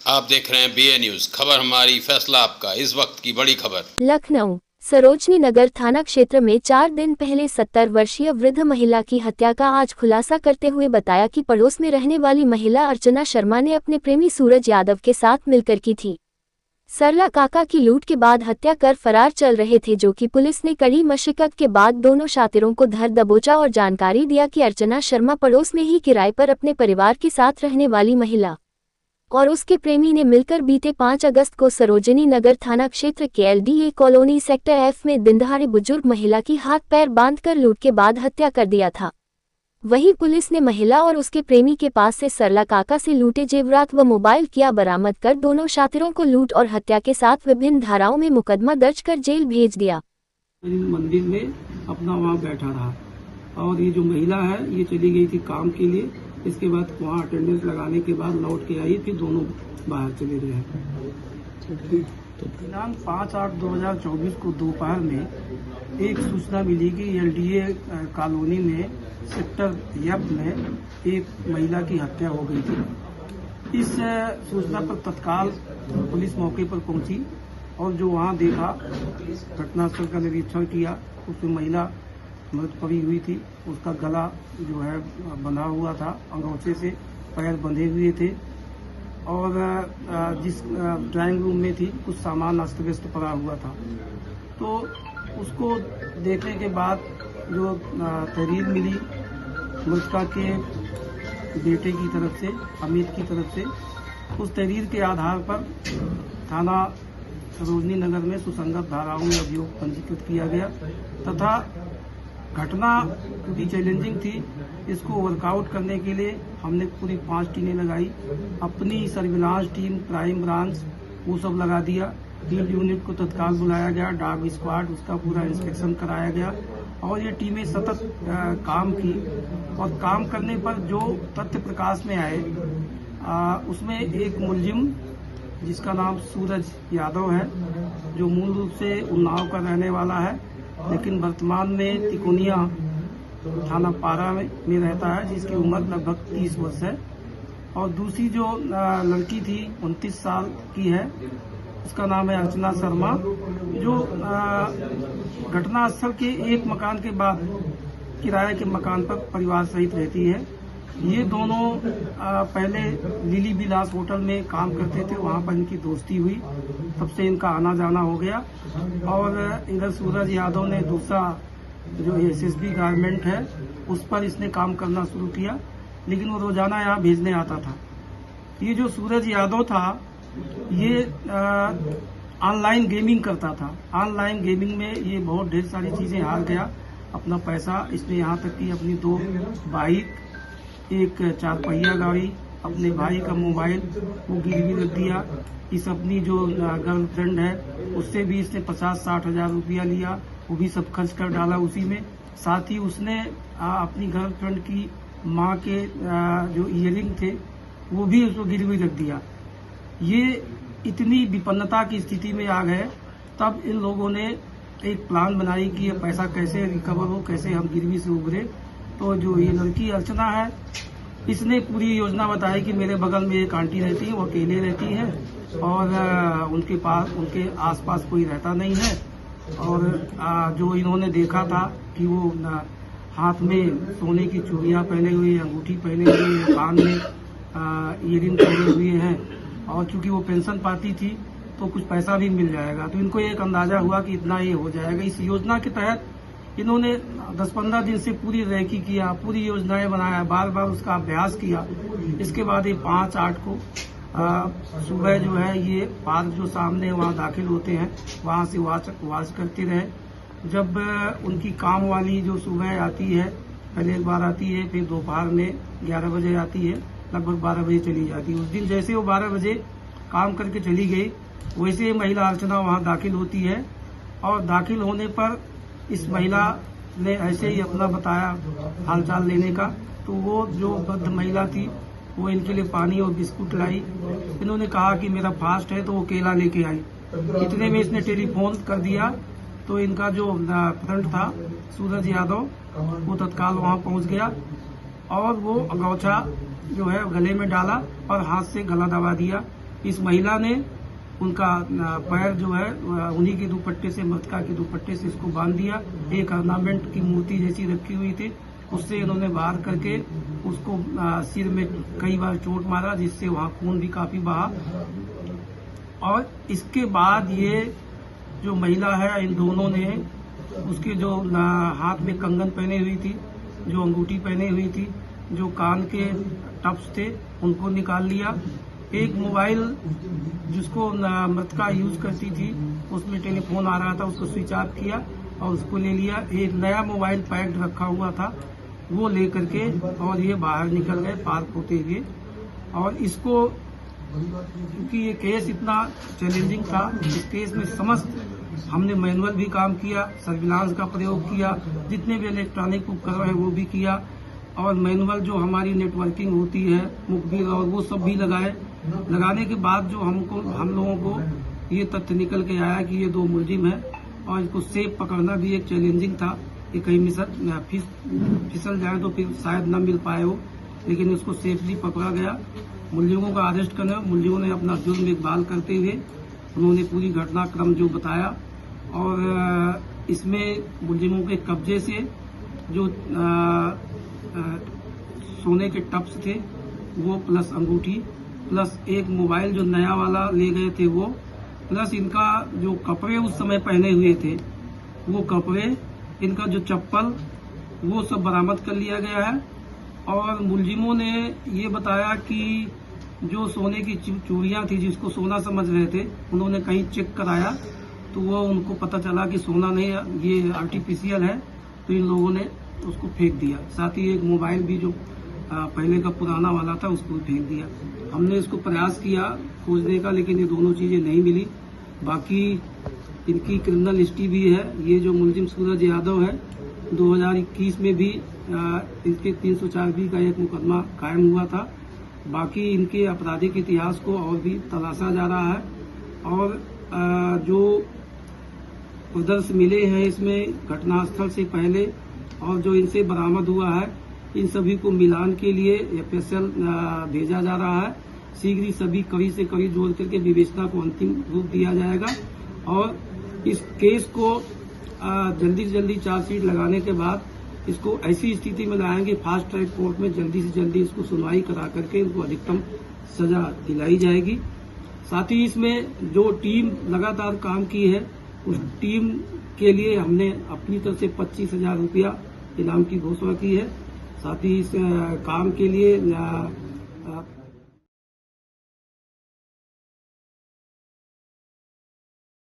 आप देख रहे हैं BA न्यूज, खबर हमारी फैसला आपका। इस वक्त की बड़ी खबर। लखनऊ सरोजनी नगर थाना क्षेत्र में 4 दिन पहले 70 वर्षीय वृद्ध महिला की हत्या का आज खुलासा करते हुए बताया कि पड़ोस में रहने वाली महिला अर्चना शर्मा ने अपने प्रेमी सूरज यादव के साथ मिलकर की थी। सरला काका की लूट के बाद हत्या कर फरार चल रहे थे, जो कि पुलिस ने कड़ी मशक्कत के बाद दोनों शातिरों को धर दबोचा और जानकारी दिया कि अर्चना शर्मा पड़ोस में ही किराए पर अपने परिवार के साथ रहने वाली महिला और उसके प्रेमी ने मिलकर बीते 5 अगस्त को सरोजनी नगर थाना क्षेत्र के LDA कॉलोनी सेक्टर F में दिनदहाड़े बुजुर्ग महिला की हाथ पैर बांधकर लूट के बाद हत्या कर दिया था। वहीं पुलिस ने महिला और उसके प्रेमी के पास से सरला काका से लूटे जेवरात व मोबाइल किया बरामद कर दोनों शातिरों को लूट और हत्या के साथ विभिन्न धाराओं में मुकदमा दर्ज कर जेल भेज दिया। मंदिर में अपना वहाँ बैठा रहा और ये जो महिला है ये चली गई थी काम के लिए। इसके बाद वहाँ अटेंडेंस लगाने के बाद लौट के आई, फिर दोनों बाहर चले गए। दिनांक 5/8/2024 को दोपहर में एक सूचना मिली कि LDA कॉलोनी में सेक्टर F में एक महिला की हत्या हो गई थी। इस सूचना पर तत्काल पुलिस मौके पर पहुंची और जो वहां देखा, घटनास्थल का निरीक्षण किया, उसमें महिला मृत पड़ी हुई थी। उसका गला जो है बंधा हुआ था, अंगोछे से पैर बंधे हुए थे और जिस ड्राइंग रूम में थी कुछ सामान अस्त व्यस्त पड़ा हुआ था। तो उसको देखने के बाद जो तहरीर मिली मृतका के बेटे की तरफ से, अमित की तरफ से, उस तहरीर के आधार पर थाना सरोजनी नगर में सुसंगत धाराओं में अभियोग पंजीकृत किया गया तथा घटना पूरी चैलेंजिंग थी। इसको वर्कआउट करने के लिए हमने पूरी 5 टीमें लगाई। अपनी सर्विलांस टीम, क्राइम ब्रांच, वो सब लगा दिया। फील्ड यूनिट को तत्काल बुलाया गया, डॉग स्क्वाड, उसका पूरा इंस्पेक्शन कराया गया और ये टीमें सतत काम की। और काम करने पर जो तथ्य प्रकाश में आए उसमें एक मुलजिम जिसका नाम सूरज यादव है, जो मूल रूप से उन्नाव का रहने वाला है लेकिन वर्तमान में तिकोनिया थाना पारा में रहता है, जिसकी उम्र लगभग 30 वर्ष है। और दूसरी जो लड़की थी 29 साल की है, उसका नाम है अर्चना शर्मा, जो घटनास्थल के एक मकान के बाद किराए के मकान पर परिवार सहित रहती है। ये दोनों पहले लिली विलास होटल में काम करते थे, वहां पर इनकी दोस्ती हुई, तब से इनका आना जाना हो गया। और इधर सूरज यादव ने दूसरा जो SSB गारमेंट है उस पर इसने काम करना शुरू किया, लेकिन वो रोजाना यहाँ भेजने आता था। ये जो सूरज यादव था ये ऑनलाइन गेमिंग करता था। ऑनलाइन गेमिंग में ये बहुत ढेर सारी चीजें हार गया, अपना पैसा इसने, यहाँ तक कि अपनी 2 बाइक, एक 4 पहिया गाड़ी, अपने भाई का मोबाइल वो गिरवी रख दिया। इस अपनी जो गर्लफ्रेंड है उससे भी इसने 50-60 हजार रुपया लिया, वो भी सब खर्च कर डाला उसी में। साथ ही उसने अपनी गर्लफ्रेंड की माँ के जो इयरिंग थे वो भी उसको गिरवी रख दिया। ये इतनी विपन्नता की स्थिति में आ गए, तब इन लोगों ने एक प्लान बनाई कि ये पैसा कैसे रिकवर हो, कैसे हम गिरवी से उभरे। तो जो ये लड़की अर्चना है, इसने पूरी योजना बताई कि मेरे बगल में एक आंटी रहती है, वो अकेले रहती है और उनके आसपास कोई रहता नहीं है। और जो इन्होंने देखा था कि वो हाथ में सोने की चूड़ियां पहने हुए, अंगूठी पहने हुए, कान में ईयरिंग पहने हुए हैं और चूंकि वो पेंशन पाती थी तो कुछ पैसा भी मिल जाएगा। तो इनको एक अंदाजा हुआ कि इतना ये हो जाएगा। इस योजना के तहत इन्होंने 10-15 दिन से पूरी रेकी किया, पूरी योजनाएं बनाया, बार बार उसका अभ्यास किया। इसके बाद ये 5/8 को सुबह जो है ये पार्क जो सामने वहाँ दाखिल होते हैं, वहाँ से वाच करते रहे। जब उनकी काम वाली जो सुबह आती है, पहले एक बार आती है, फिर दोपहर में 11 बजे आती है, लगभग 12 बजे चली जाती है। उस दिन जैसे वो 12 बजे काम करके चली गई, वैसे महिला अर्चना वहाँ दाखिल होती है और दाखिल होने पर इस महिला ने ऐसे ही अपना बताया हालचाल लेने का। तो वो जो वृद्ध महिला थी वो इनके लिए पानी और बिस्कुट लाई। इन्होंने कहा कि मेरा फास्ट है, तो वो केला लेके आई। इतने में इसने टेलीफोन कर दिया तो इनका जो फ्रेंड था सूरज यादव, वो तत्काल वहां पहुंच गया और वो अंगोछा जो है गले में डाला और हाथ से गला दबा दिया इस महिला ने उनका पैर जो है उन्हीं के दुपट्टे से, मृतका के दुपट्टे से इसको बांध दिया। एक ऑर्नामेंट की मूर्ति जैसी रखी हुई थी, उससे इन्होंने बाहर करके उसको सिर में कई बार चोट मारा, जिससे वहां खून भी काफी बहा। और इसके बाद ये जो महिला है, इन दोनों ने उसके जो हाथ में कंगन पहने हुई थी, जो अंगूठी पहने हुई थी, जो कान के टप्स थे, उनको निकाल लिया। एक मोबाइल जिसको मृतका यूज करती थी, उसमें टेलीफोन आ रहा था, उसको स्विच ऑफ किया और उसको ले लिया। एक नया मोबाइल पैक्ड रखा हुआ था, वो लेकर के और ये बाहर निकल गए पार्क होते हुए। और इसको, क्योंकि ये केस इतना चैलेंजिंग था, इस केस में समस्त हमने मैनुअल भी काम किया, सर्विलांस का प्रयोग किया, जितने भी इलेक्ट्रॉनिक उपकरण है वो भी किया, और मैनुअल जो हमारी नेटवर्किंग होती है, मुखबिर और वो सब भी लगाने के बाद जो हम लोगों को ये तथ्य निकल के आया कि ये 2 मुलजिम है। और इसको सेफ पकड़ना भी एक चैलेंजिंग था कि कहीं फिसल जाए तो फिर शायद न मिल पाए हो, लेकिन उसको सेफली पकड़ा गया। मुलजिमों का अरेस्ट करने, मुलजिमों ने अपना जुर्म इकबाल करते हुए उन्होंने पूरी घटनाक्रम जो बताया। और इसमें मुलजिमों के कब्जे से जो सोने के टप्स थे वो, प्लस अंगूठी, प्लस एक मोबाइल जो नया वाला ले गए थे वो, प्लस इनका जो कपड़े उस समय पहने हुए थे वो कपड़े, इनका जो चप्पल, वो सब बरामद कर लिया गया है। और मुलजिमों ने ये बताया कि जो सोने की चूड़ियां थी, जिसको सोना समझ रहे थे, उन्होंने कहीं चेक कराया तो वो उनको पता चला कि सोना नहीं, ये आर्टिफिशियल है, तो इन लोगों ने उसको फेंक दिया। साथ ही एक मोबाइल भी जो पहले का पुराना वाला था उसको भी फेंक दिया। हमने इसको प्रयास किया खोजने का, लेकिन ये दोनों चीजें नहीं मिली। बाकी इनकी क्रिमिनल हिस्ट्री भी है। ये जो मुलजिम सूरज यादव है, 2021 में भी इसके 304B का एक मुकदमा कायम हुआ था। बाकी इनके आपराधिक इतिहास को और भी तलाशा जा रहा है। और जो प्रदर्श मिले हैं इसमें घटनास्थल से पहले और जो इनसे बरामद हुआ है, इन सभी को मिलान के लिए FSL भेजा जा रहा है। शीघ्र ही सभी कड़ी से कड़ी जोड़ करके विवेचना को अंतिम रूप दिया जाएगा। और इस केस को जल्दी से जल्दी चार्जशीट लगाने के बाद इसको ऐसी स्थिति में लाएंगे फास्ट ट्रैक कोर्ट में, जल्दी से जल्दी इसको सुनवाई करा करके इनको अधिकतम सजा दिलाई जाएगी। साथ ही इसमें जो टीम लगातार काम की है, उस टीम के लिए हमने अपनी तरफ से 25,000 रुपया इनाम की घोषणा की है। साथ ही इस काम के लिए